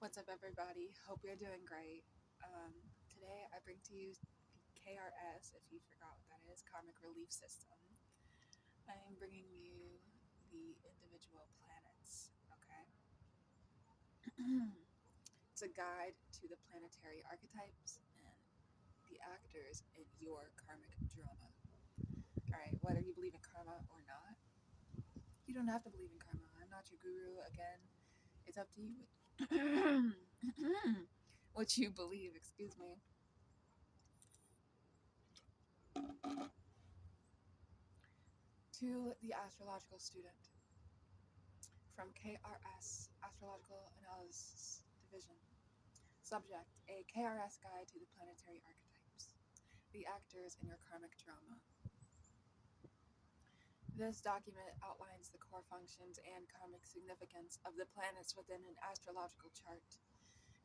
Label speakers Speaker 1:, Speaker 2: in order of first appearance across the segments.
Speaker 1: What's up, everybody? Hope you're doing great. Today, I bring to you the KRS, if you forgot what that is, Karmic Relief System. I am bringing you the individual planets, okay? It's a guide to the planetary archetypes and the actors in your karmic drama. Alright, whether you believe in karma or not, you don't have to believe in karma. I'm not your guru. Again, it's up to you what you believe, excuse me. To the astrological student from KRS, Astrological Analysis Division. Subject: a KRS guide to the planetary archetypes, the actors in your karmic drama. This document outlines the core functions and karmic significance of the planets within an astrological chart.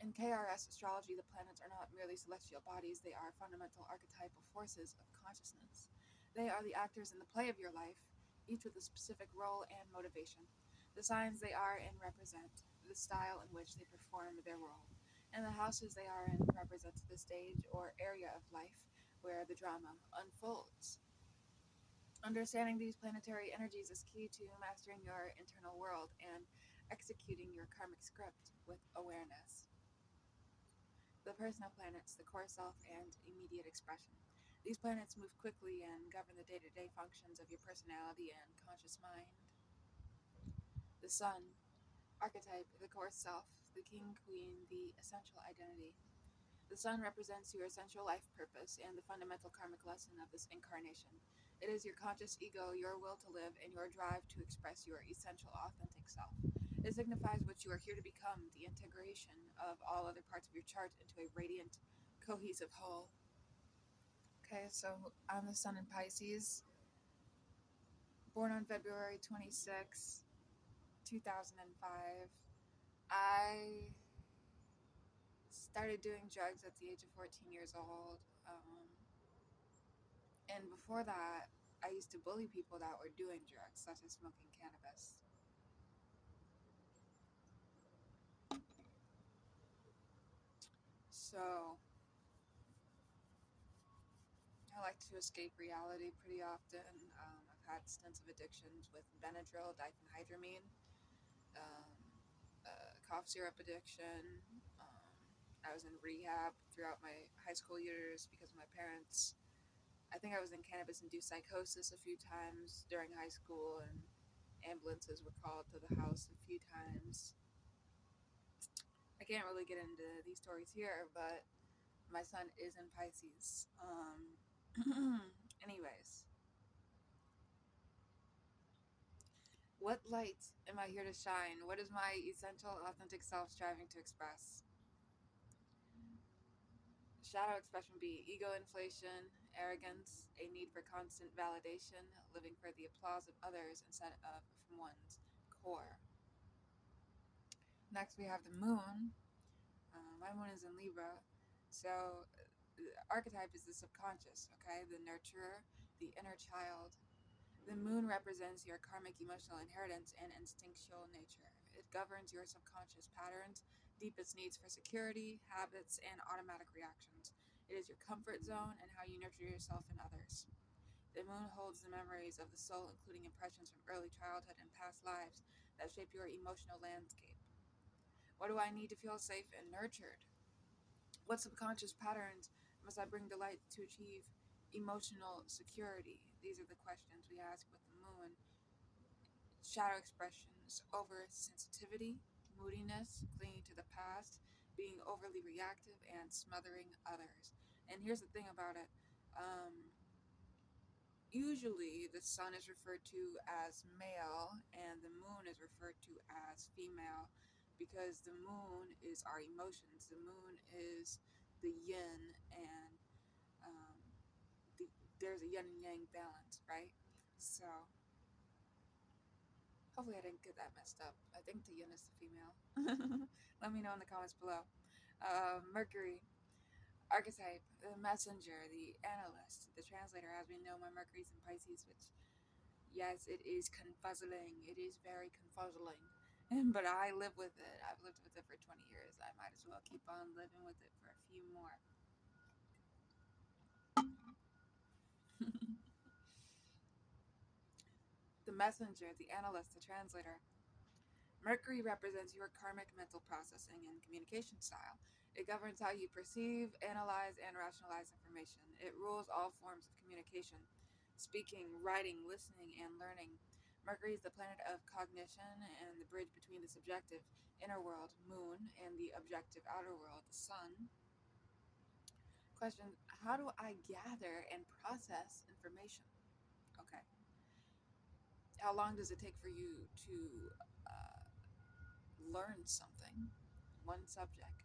Speaker 1: In KRS astrology, the planets are not merely celestial bodies, they are fundamental archetypal forces of consciousness. They are the actors in the play of your life, each with a specific role and motivation. The signs they are in represent the style in which they perform their role, and the houses they are in represent the stage or area of life where the drama unfolds. Understanding these planetary energies is key to mastering your internal world and executing your karmic script with awareness. The personal planets, the core self, and immediate expression. These planets move quickly and govern the day-to-day functions of your personality and conscious mind. The sun, archetype, the core self, the king, queen, the essential identity. The sun represents your essential life purpose and the fundamental karmic lesson of this incarnation. It is your conscious ego, your will to live, and your drive to express your essential authentic self. It signifies what you are here to become, the integration of all other parts of your chart into a radiant, cohesive whole. Okay, so I'm the sun in Pisces, born on February 26, 2005. I started doing drugs at the age of 14 years old. And before that, I used to bully people that were doing drugs, such as smoking cannabis. So I like to escape reality pretty often. I've had stints of addictions with Benadryl, diphenhydramine, um, cough syrup addiction. I was in rehab throughout my high school years because of my parents. I think I was in cannabis-induced psychosis a few times during high school, and ambulances were called to the house a few times. I can't really get into these stories here, but my son is in Pisces. Anyways, what light am I here to shine? What is my essential, authentic self striving to express? Shadow expression B: ego inflation, arrogance, a need for constant validation, living for the applause of others instead of from one's core. Next, we have the moon. My moon is in Libra, so the archetype is the subconscious, okay? The nurturer, the inner child. The moon represents your karmic emotional inheritance and instinctual nature. It governs your subconscious patterns, deepest needs for security, habits, and automatic reactions. It is your comfort zone and how you nurture yourself and others. The moon holds the memories of the soul, including impressions from early childhood and past lives that shape your emotional landscape. What do I need to feel safe and nurtured? What subconscious patterns must I bring to light to achieve emotional security? These are the questions we ask with the moon. Shadow expressions: oversensitivity, moodiness, clinging to the past, being overly reactive, and smothering others. And here's the thing about it. Usually the sun is referred to as male and the moon is referred to as female because the moon is our emotions. The moon is the yin, and um, there's a yin and yang balance, right? So hopefully I didn't get that messed up. I think the yin is the female. Let me know in the comments below. Mercury, archetype, the messenger, the analyst, the translator. As we know, my Mercury's in Pisces, which, yes, it is confuzzling. It is very confuzzling. but I live with it. I've lived with it for 20 years. I might as well keep on living with it for a few more. The messenger, the analyst, the translator. Mercury represents your karmic mental processing and communication style. It governs how you perceive, analyze, and rationalize information. It rules all forms of communication: speaking, writing, listening, and learning. Mercury is the planet of cognition and the bridge between the subjective inner world, moon, and the objective outer world, the sun. Question: how do I gather and process information? Okay. How long does it take for you to uh, learn something? One subject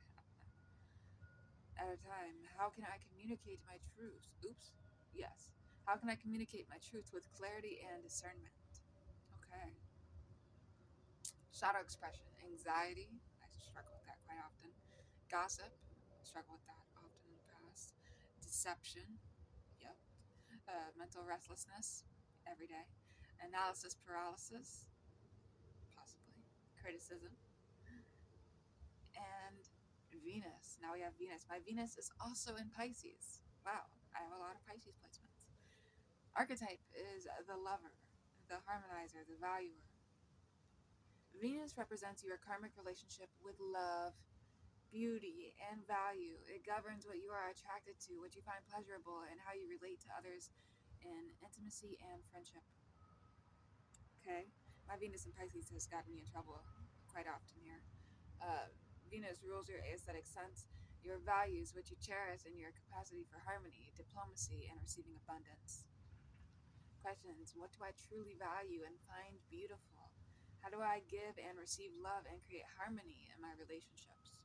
Speaker 1: at a time. How can I communicate my truth? Oops. Yes. How can I communicate my truth with clarity and discernment? Okay. Shadow expression. Anxiety. I struggle with that quite often. Gossip. Struggle with that often in the past. Deception. Yep. Mental restlessness. Every day. Analysis paralysis. Possibly. Criticism. And Venus. Now we have Venus. My Venus is also in Pisces. Wow. I have a lot of Pisces placements. Archetype is the lover, the harmonizer, the valuer. Venus represents your karmic relationship with love, beauty, and value. It governs what you are attracted to, what you find pleasurable, and how you relate to others in intimacy and friendship. Okay? My Venus in Pisces has gotten me in trouble quite often here. Uh, Venus rules your aesthetic sense, your values, what you cherish, and your capacity for harmony, diplomacy, and receiving abundance. Questions: what do I truly value and find beautiful? How do I give and receive love and create harmony in my relationships?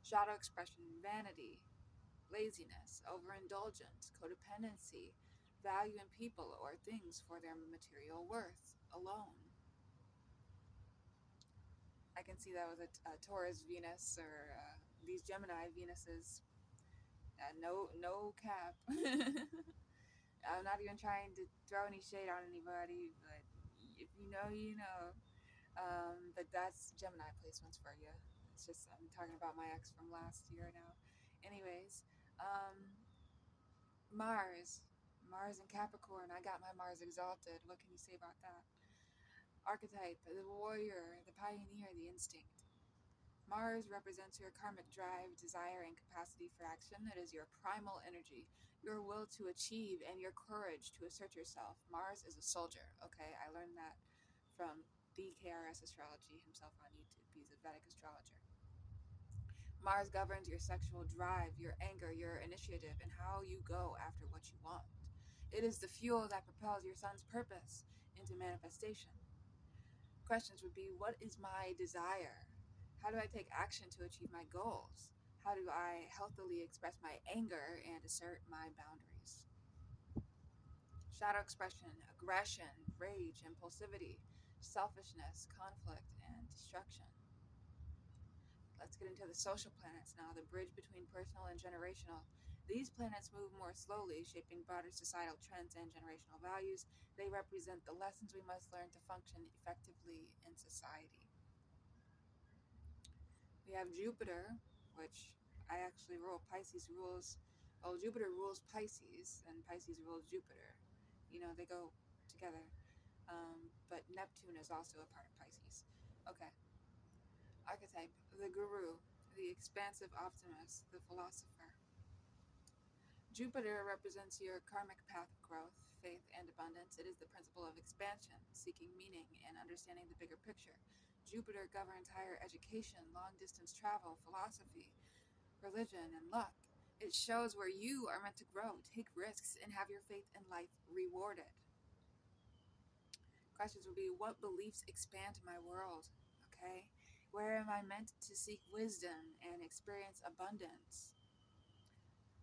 Speaker 1: Shadow expression: vanity, laziness, overindulgence, codependency, value in people or things for their material worth alone. I can see that with a Taurus Venus or these Gemini Venuses. No cap. I'm not even trying to throw any shade on anybody, but if you know, you know. But that's Gemini placements for you. It's just, I'm talking about my ex from last year now. Anyways, um, Mars. Mars in Capricorn. I got my Mars exalted. What can you say about that? Archetype, the warrior, the pioneer, the instinct. Mars represents your karmic drive, desire, and capacity for action. It is your primal energy, your will to achieve, and your courage to assert yourself. Mars is a soldier. Okay, I learned that from the KRS astrology himself on YouTube. He's a Vedic astrologer. Mars governs your sexual drive, your anger, your initiative, and how you go after what you want. It is the fuel that propels your son's purpose into manifestation. Questions would be: what is my desire? How do I take action to achieve my goals? How do I healthily express my anger and assert my boundaries? Shadow expression: aggression, rage, impulsivity, selfishness, conflict, and destruction. Let's get into the social planets now, the bridge between personal and generational. These planets move more slowly, shaping broader societal trends and generational values. They represent the lessons we must learn to function effectively in society. We have Jupiter, which I actually rule. Pisces rules, well, Jupiter rules Pisces, and Pisces rules Jupiter. You know, they go together. But Neptune is also a part of Pisces. Okay. Archetype: the guru, the expansive optimist, the philosopher. Jupiter represents your karmic path of growth, faith, and abundance. It is the principle of expansion, seeking meaning, and understanding the bigger picture. Jupiter governs higher education, long distance travel, philosophy, religion, and luck. It shows where you are meant to grow, take risks, and have your faith in life rewarded. Questions would be: what beliefs expand my world? Okay. Where am I meant to seek wisdom and experience abundance?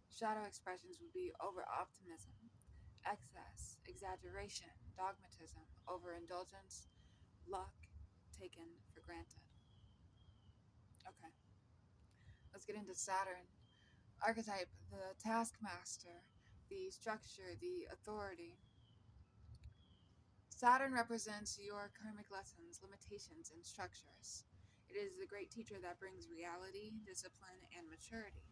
Speaker 1: Shadow expressions would be: over optimism, excess, exaggeration, dogmatism, overindulgence, luck taken for granted. Okay, let's get into Saturn. Archetype: the taskmaster, the structure, the authority. Saturn represents your karmic lessons, limitations, and structures. It is the great teacher that brings reality, discipline, and maturity.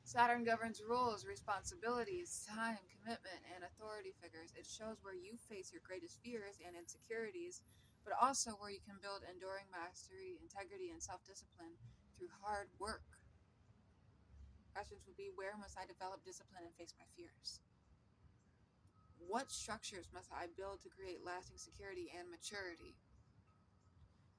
Speaker 1: Saturn governs rules, responsibilities, time, commitment, and authority figures. It shows where you face your greatest fears and insecurities, but also where you can build enduring mastery, integrity, and self discipline through hard work. Questions would be: where must I develop discipline and face my fears? What structures must I build to create lasting security and maturity?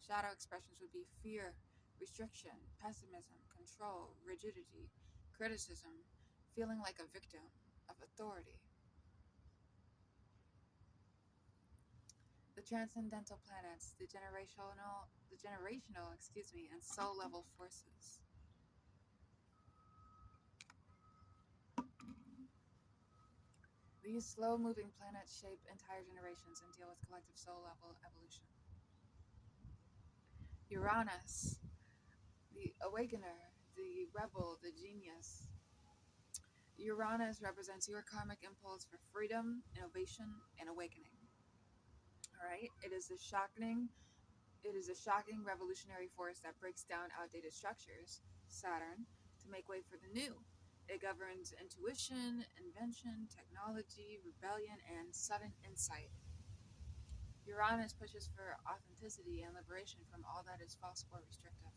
Speaker 1: Shadow expressions would be fear, restriction, pessimism, control, rigidity, criticism, feeling like a victim of authority. The transcendental planets, the generational, and soul level forces. These slow-moving planets shape entire generations and deal with collective soul level evolution. Uranus, the awakener, the rebel, the genius. Uranus represents your karmic impulse for freedom, innovation, and awakening. All right, it is a shocking revolutionary force that breaks down outdated structures, Saturn, to make way for the new. It governs intuition, invention, technology, rebellion, and sudden insight. Uranus pushes for authenticity and liberation from all that is false or restrictive.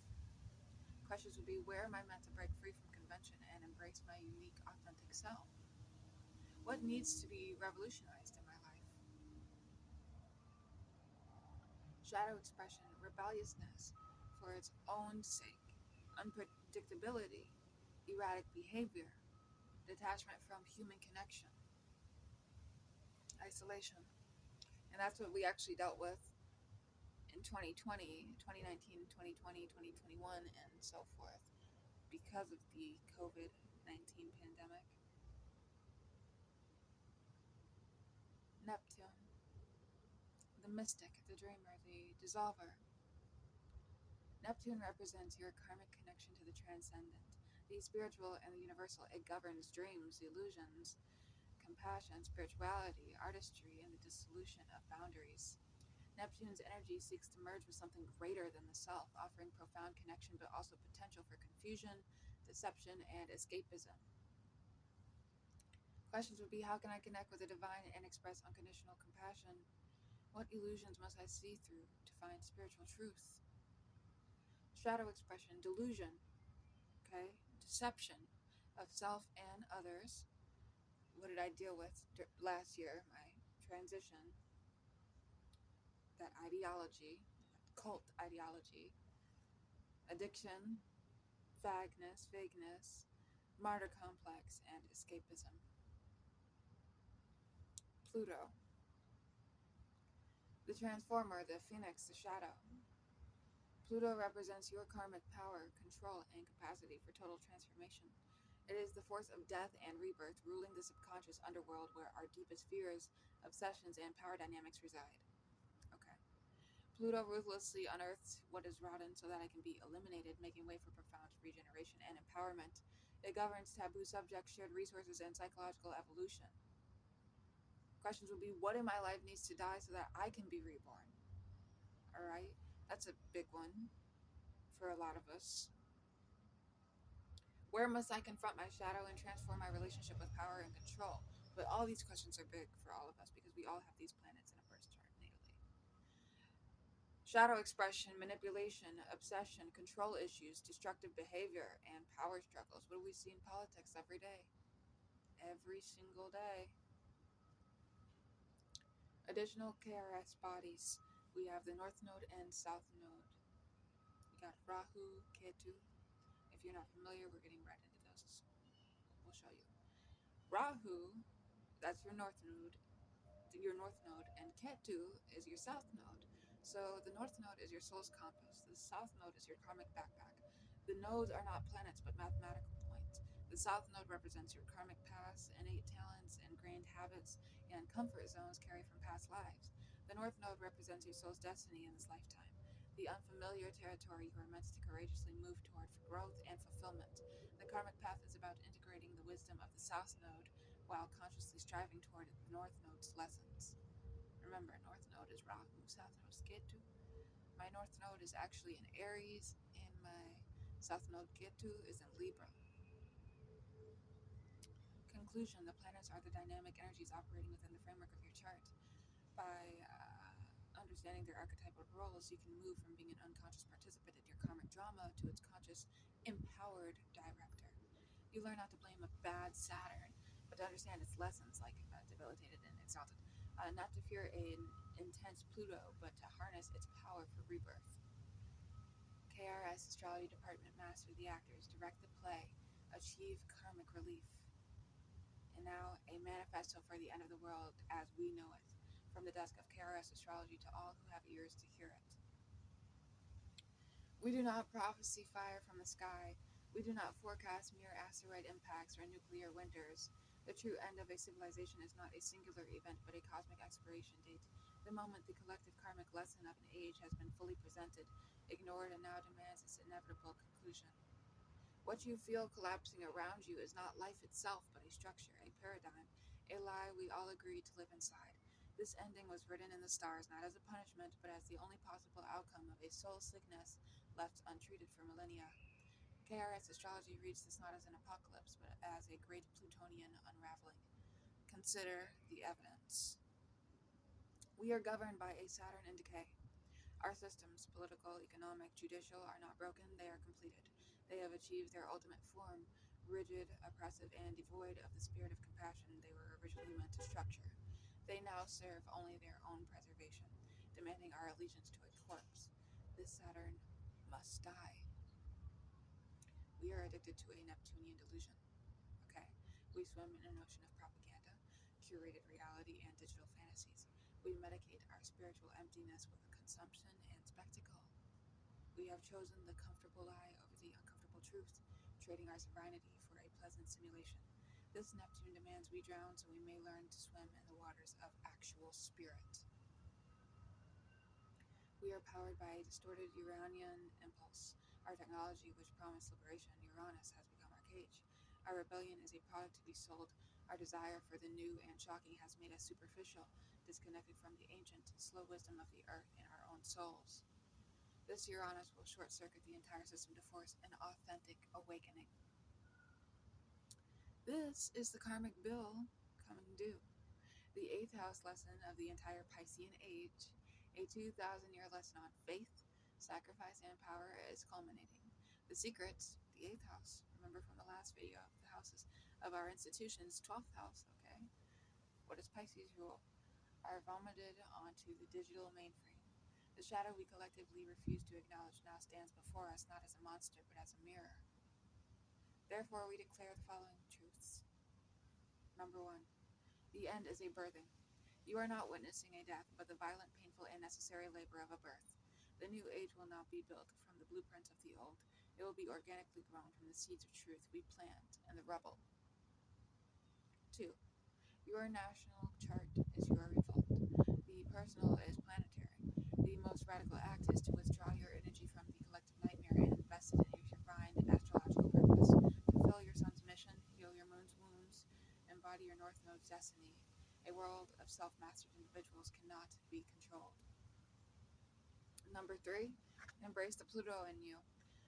Speaker 1: Questions would be: where am I meant to break free from convention and embrace my unique, authentic self? What needs to be revolutionized in my life? Shadow expression, rebelliousness for its own sake, unpredictability, erratic behavior, detachment from human connection, isolation. And that's what we actually dealt with in 2020, 2019, 2020, 2021, and so forth because of the COVID-19 pandemic. Neptune, the mystic, the dreamer, the dissolver. Neptune represents your karmic connection to the transcendent, the spiritual and the universal. It governs dreams, illusions, compassion, spirituality, artistry, and the dissolution of boundaries. Neptune's energy seeks to merge with something greater than the self, offering profound connection but also potential for confusion, deception, and escapism. Questions would be: how can I connect with the divine and express unconditional compassion? What illusions must I see through to find spiritual truth? Shadow expression, delusion, okay? Deception of self and others. What did I deal with last year? My transition, that ideology, cult ideology, addiction, vagueness, martyr complex, and escapism. Pluto, the transformer, the phoenix, the shadow. Pluto represents your karmic power, control, and capacity for total transformation. It is the force of death and rebirth, ruling the subconscious underworld where our deepest fears, obsessions, and power dynamics reside. Okay. Pluto ruthlessly unearths what is rotten so that it can be eliminated, making way for profound regeneration and empowerment. It governs taboo subjects, shared resources, and psychological evolution. Questions would be: what in my life needs to die so that I can be reborn? All right, that's a big one for a lot of us. Where must I confront my shadow and transform my relationship with power and control? But all these questions are big for all of us because we all have these planets in a birth chart natally. Shadow expression, manipulation, obsession, control issues, destructive behavior, and power struggles. What do we see in politics every day? Every single day. Additional KRS bodies. We have the North Node and South Node. We got Rahu, Ketu. If you're not familiar, we're getting right into those. We'll show you. Rahu, that's your north node, and Ketu is your south node. So the north node is your soul's compass. The south node is your karmic backpack. The nodes are not planets but mathematical points. The south node represents your karmic past, innate talents, ingrained habits, and comfort zones carried from past lives. The north node represents your soul's destiny in this lifetime, the unfamiliar territory you are meant to courageously move toward for growth and fulfillment. The karmic path is about integrating the wisdom of the south node while consciously striving toward the North Node's lessons. Remember, North Node is Rahu, South Node is Ketu. My North Node is actually in Aries, and my South Node Ketu is in Libra. Conclusion: the planets are the dynamic energies operating within the framework of your chart. By understanding their archetypal roles, you can move from being an unconscious participant in your karmic drama to its conscious, empowered director. You learn not to blame a bad Saturn, but to understand its lessons, like debilitated and exalted. Not to fear an intense Pluto, but to harness its power for rebirth. KRS Astrology Department Master the actors, direct the play, achieve karmic relief. And now, a manifesto for the end of the world as we know it, from the desk of KRS Astrology to all who have ears to hear it. We do not prophesy fire from the sky. We do not forecast mere asteroid impacts or nuclear winters. The true end of a civilization is not a singular event, but a cosmic expiration date. The moment the collective karmic lesson of an age has been fully presented, ignored, and now demands its inevitable conclusion. What you feel collapsing around you is not life itself, but a structure, a paradigm, a lie we all agree to live inside. This ending was written in the stars, not as a punishment, but as the only possible outcome of a soul sickness left untreated for millennia. KRS Astrology reads this not as an apocalypse, but as a great Plutonian unraveling. Consider the evidence. We are governed by a Saturn in decay. Our systems, political, economic, judicial, are not broken, they are completed. They have achieved their ultimate form, rigid, oppressive, and devoid of the spirit of compassion they were originally meant to structure. They now serve only their own preservation, demanding our allegiance to a corpse. This Saturn must die. We are addicted to a Neptunian delusion. Okay? We swim in an ocean of propaganda, curated reality, and digital fantasies. We medicate our spiritual emptiness with consumption and spectacle. We have chosen the comfortable lie over the uncomfortable truth, trading our sovereignty for a pleasant simulation. This Neptune demands we drown so we may learn to swim in the waters of actual spirit. We are powered by a distorted Uranian impulse. Our technology, which promised liberation, Uranus, has become our cage. Our rebellion is a product to be sold. Our desire for the new and shocking has made us superficial, disconnected from the ancient, slow wisdom of the earth in our own souls. This Uranus will short-circuit the entire system to force an authentic awakening. This is the karmic bill coming due. The 8th house lesson of the entire Piscean age, a 2,000-year lesson on faith, sacrifice, and power is culminating. The secrets, the 8th house, remember from the last video, the houses of our institutions, 12th house, okay? What does Pisces rule? Are vomited onto the digital mainframe. The shadow we collectively refuse to acknowledge now stands before us not as a monster, but as a mirror. Therefore, we declare the following truths. Number 1. The end is a birthing. You are not witnessing a death, but the violent, painful, and necessary labor of a birth. The new age will not be built from the blueprints of the old. It will be organically grown from the seeds of truth we plant in the rubble. 2. Your national chart is your revolt. The personal is planetary. The most radical act is to withdraw your energy from the collective nightmare and invest it in your refined astrological purpose. Fulfill your sun's mission, heal your moon's wounds, embody your North Node's destiny. A world of self-mastered individuals cannot be controlled. Number 3, embrace the Pluto in you.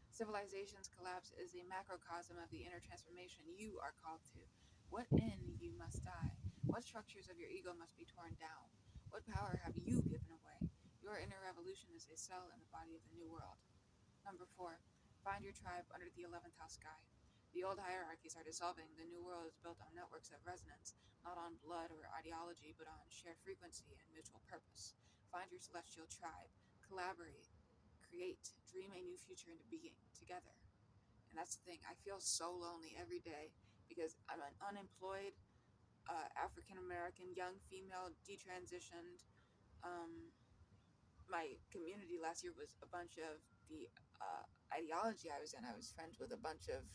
Speaker 1: Civilization's collapse is a macrocosm of the inner transformation you are called to. What in you must die? What structures of your ego must be torn down? What power have you given away? Your inner revolution is a cell in the body of the new world. Number 4, find your tribe under the 11th house sky. The old hierarchies are dissolving. The new world is built on networks of resonance, not on blood or ideology, but on shared frequency and mutual purpose. Find your celestial tribe. Collaborate. Create. Dream a new future into being together. And that's the thing. I feel so lonely every day because I'm an unemployed African American young female detransitioned. My community last year was a bunch of the ideology I was in. I was friends with a bunch of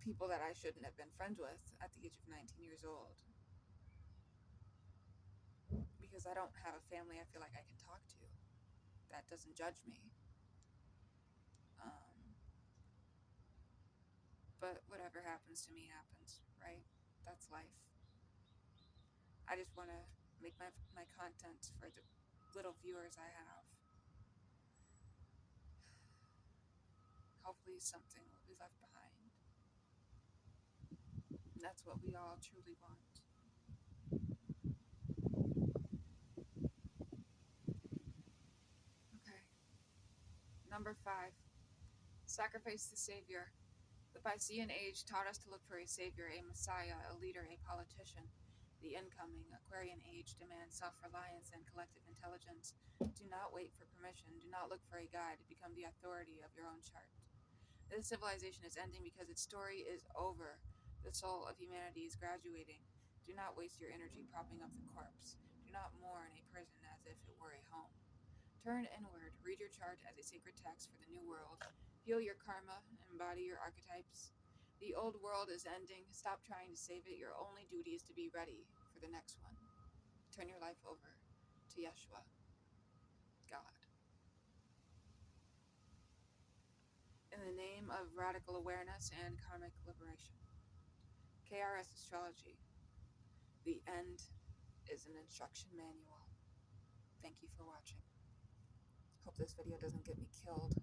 Speaker 1: people that I shouldn't have been friends with at the age of 19 years old. Because I don't have a family I feel like I can talk to that doesn't judge me. But whatever happens to me happens, right? That's life. I just want to make my content for the little viewers I have. Hopefully something will be left behind. And that's what we all truly want. Okay. Number 5. Sacrifice the Savior. The Piscean age taught us to look for a savior, a messiah, a leader, a politician. The incoming Aquarian age demands self-reliance and collective intelligence. Do not wait for permission. Do not look for a guide. Become the authority of your own chart. This civilization is ending because its story is over. The soul of humanity is graduating. Do not waste your energy propping up the corpse. Do not mourn a prison as if it were a home. Turn inward. Read your chart as a sacred text for the new world. Heal your karma. Embody your archetypes. The old world is ending. Stop trying to save it. Your only duty is to be ready for the next one. Turn your life over to Yeshua, God. In the name of radical awareness and karmic liberation. KRS Astrology. The end is an instruction manual. Thank you for watching. Hope this video doesn't get me killed.